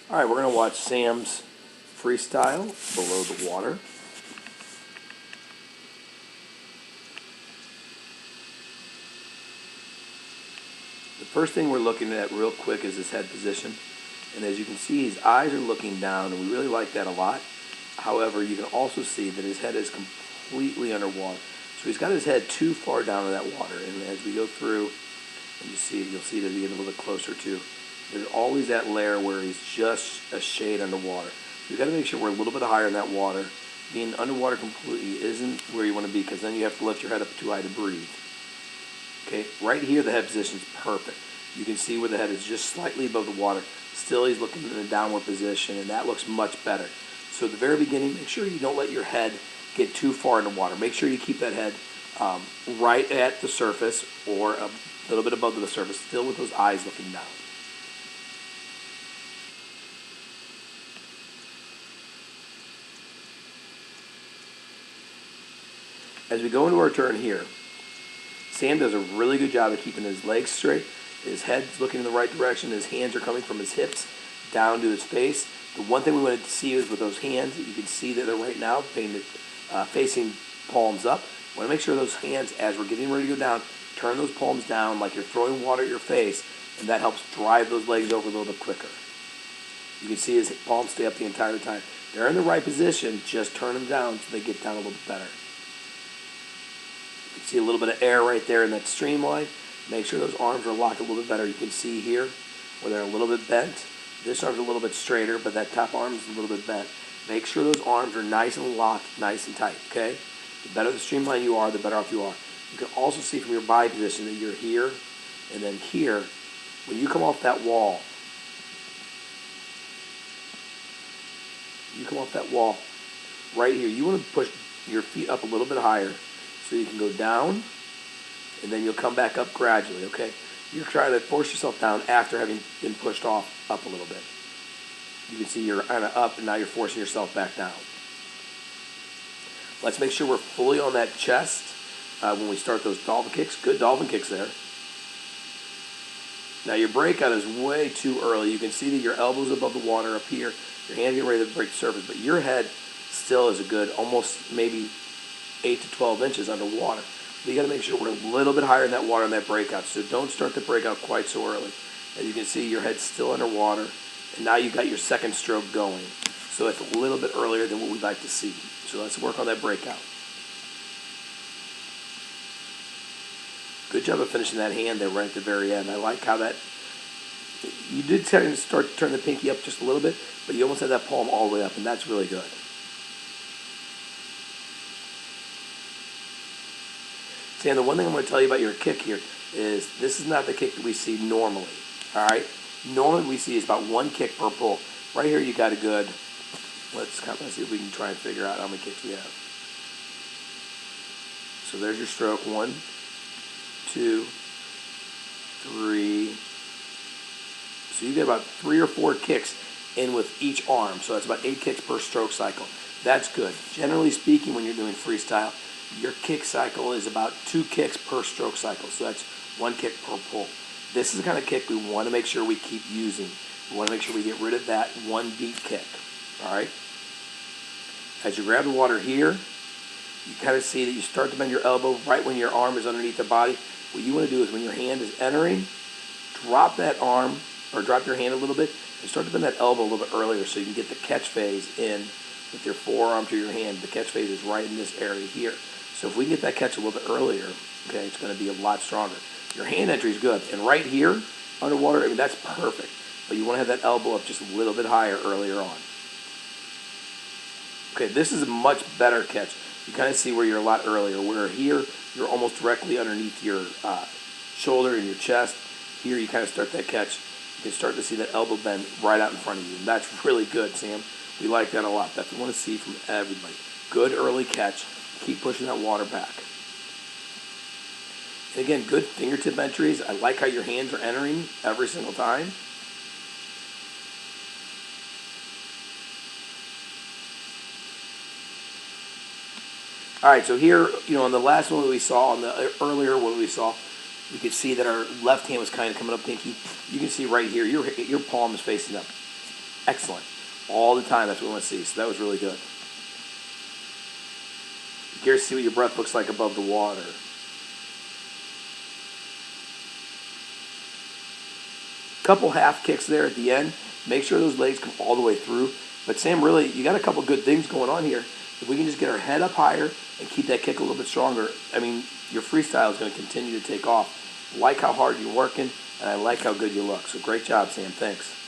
All right, we're going to watch Sam's freestyle below the water. The first thing we're looking at real quick is his head position. And as you can see, his eyes are looking down, and we really like that a lot. However, you can also see that his head is completely underwater. So he's got his head too far down in that water. And as we go through, and you'll see that we get a little bit closer too. There's always that layer where he's just a shade underwater. You've got to make sure we're a little bit higher in that water. Being underwater completely isn't where you want to be, because then you have to lift your head up too high to breathe. Okay, right here the head position is perfect. You can see where the head is just slightly above the water. Still he's looking in a downward position, and that looks much better. So at the very beginning, make sure you don't let your head get too far in the water. Make sure you keep that head right at the surface or a little bit above the surface, still with those eyes looking down. As we go into our turn here, Sam does a really good job of keeping his legs straight. His head's looking in the right direction. His hands are coming from his hips down to his face. The one thing we wanted to see is with those hands, you can see that they're right now facing palms up. We want to make sure those hands, as we're getting ready to go down, turn those palms down like you're throwing water at your face, and that helps drive those legs over a little bit quicker. You can see his palms stay up the entire time. They're in the right position, just turn them down so they get down a little bit better. You can see a little bit of air right there in that streamline. Make sure those arms are locked a little bit better. You can see here where they're a little bit bent. This arm's a little bit straighter, but that top arm is a little bit bent. Make sure those arms are nice and locked, nice and tight, okay? The better the streamline you are, the better off you are. You can also see from your body position that you're here and then here. When you come off that wall, right here, you want to push your feet up a little bit higher so you can go down, and then you'll come back up gradually, okay? You're trying to force yourself down after having been pushed off up a little bit. You can see you're kind of up, and now you're forcing yourself back down. Let's make sure we're fully on that chest when we start those dolphin kicks. Good dolphin kicks there. Now your breakout is way too early. You can see that your elbow's above the water up here. Your hands getting ready to break the surface, but your head still is a good almost maybe 8 to 12 inches underwater. But you got to make sure we're a little bit higher in that water in that breakout. So don't start the breakout quite so early. As you can see, your head's still underwater, and now you've got your second stroke going. So it's a little bit earlier than what we'd like to see. So let's work on that breakout. Good job of finishing that hand there right at the very end. I like how that, you did start to turn the pinky up just a little bit, but you almost had that palm all the way up, and that's really good. Sam, the one thing I'm going to tell you about your kick here is this is not the kick that we see normally, all right? Normally we see is about one kick per pull. Right here you got a good, let's see if we can try and figure out how many kicks we have. So there's your stroke, 1, 2, 3. So you get about 3 or 4 kicks in with each arm. So that's about 8 kicks per stroke cycle. That's good. Generally speaking, when you're doing freestyle, your kick cycle is about 2 kicks per stroke cycle. So that's 1 kick per pull. This is the kind of kick we want to make sure we keep using. We want to make sure we get rid of that 1 beat kick. All right? As you grab the water here, you kind of see that you start to bend your elbow right when your arm is underneath the body. What you want to do is when your hand is entering, drop that arm or drop your hand a little bit and start to bend that elbow a little bit earlier so you can get the catch phase in with your forearm to your hand. The catch phase is right in this area here. So if we can get that catch a little bit earlier, okay, it's going to be a lot stronger. Your hand entry is good. And right here, underwater, I mean, that's perfect. But you want to have that elbow up just a little bit higher earlier on. Okay, this is a much better catch. You kind of see where you're a lot earlier. Where here, you're almost directly underneath your shoulder and your chest. Here, you kind of start that catch. You can start to see that elbow bend right out in front of you. And that's really good, Sam. We like that a lot. That's what we want to see from everybody. Good early catch. Keep pushing that water back. And again, good fingertip entries. I like how your hands are entering every single time. All right, so here, on the last one we saw, on the earlier one we saw, we could see that our left hand was kind of coming up pinky. You can see right here, your palm is facing up. Excellent. All the time, that's what we want to see. So that was really good. Curious to see what your breath looks like above the water. Couple half kicks there at the end. Make sure those legs come all the way through. But Sam, really, you got a couple good things going on here. If we can just get our head up higher and keep that kick a little bit stronger, I mean, your freestyle is going to continue to take off. I like how hard you're working, and I like how good you look. So great job, Sam. Thanks.